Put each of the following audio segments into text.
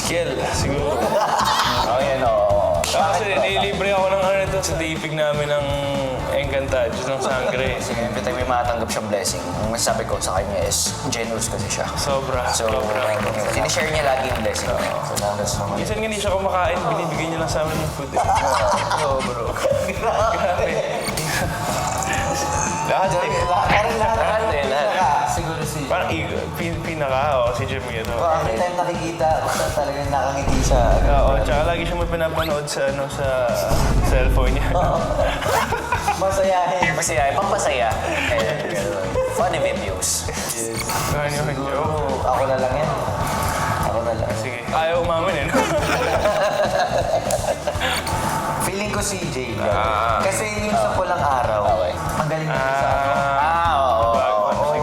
Kiel, siguro. Oh, yan o. Kasi nilibre ako ng ano ito sa tipig namin ng Encantados ng Sangre. Kasi every time may matanggap siyang blessing, ang masasabi ko sa kanya is generous kasi siya. Sobra. So, sinishare niya lagi yung blessing niya. Minsan nga hindi siya kumakain, binibigay niya lang sa amin yung food. Oo, bro. Grabe. Lahat eh. Lahat. Siguro si... Parang pinaka, si Jamiro. Every time nakikita, talagang nakangiti siya. Oo, tsaka lagi siya may pinapanood sa, sa cellphone niya. Masayahin. Masaya, pampasaya. Funny videos. Ganyan yung joke. Ako na lang yan. Ako na lang. Sige. Ayaw umamin eh. Feeling ko si Jay. Ah. Kasi yung sa pulang araw, Okay. ang galing niya sa akin. Oo.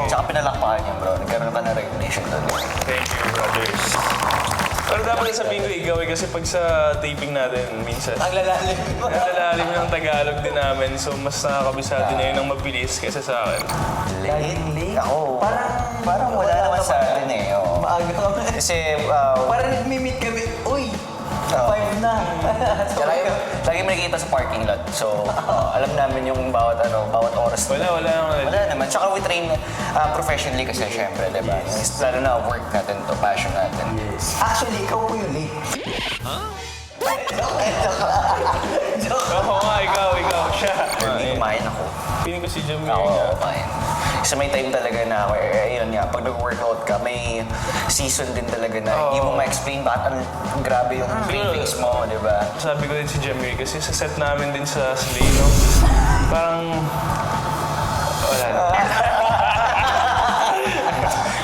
Tsaka pinalakpakan niya, bro. Nagkaroon ka ng recognition doon. Thank you, brothers. Pero dapat sabihin ko ikaw eh, kasi pag sa taping natin, minsan, Ang lalalim. nalalalim ng Tagalog din namin, so mas nakakabisado na yun ng mabilis kaysa sa akin. Late? Ako, Parang wala naman sa atin eh. Oo. Maaga kami. Kasi, Parang nag-meet kami. Uy! 5 na. lagi mo nakikita sa parking lot. So, alam namin yung bawat oras. Wala Wala naman. Tsaka we train professionally kasi syempre, di ba? Lalo na work natin to, passion natin. Actually, ikaw po yung late. Oo nga, ikaw, siya. Hindi kumain ako. Piling ko si Jamir Ako, nga. kumain. Kasi may time talaga na ako, ayun nga, pag nag-workout ka, may season din talaga na hindi mo ma-explain bakit ang grabe yung cravings mo, di ba? Sabi ko din si Jamir kasi sa set namin din sa Slay, no? Parang, wala na.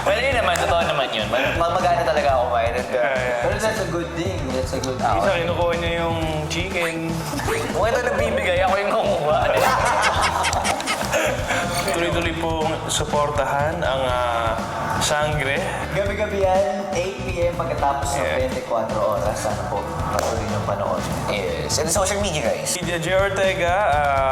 Well, yun naman, totoo naman yun. Magana talaga ako kumain. Pero that's a good thing. That's a good thing. Isa kinukuha niya yung chicken. Kung ito nagbibigay, ako yung kumuha. Tuloy-tuloy pong suportahan ang Sangre. Gabi-gabi yan, 8 p.m. pagkatapos ng 24 oras. Sana po patuloy ng panood. Yes. And social media, guys. Media J. Ortega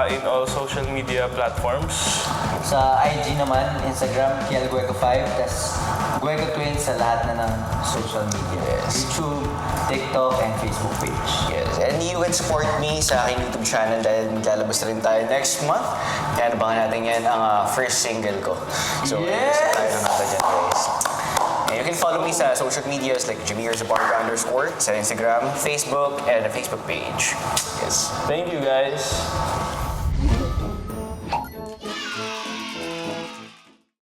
in all social media platforms. Sa IG naman, Instagram, Kiel Gueco 5, tas Gueco Twins sa lahat na ng social media. Yes. YouTube, TikTok, and Facebook page. Yes. And you can support me sa aking YouTube channel dahil maglalabas na rin tayo next month. Kaya nabangan natin yan ang first single ko. So, Yes! tayo na natin dyan, guys. And you can follow me sa social medias like _Zabarga_ sa Instagram, Facebook, and a Facebook page. Yes. Thank you guys.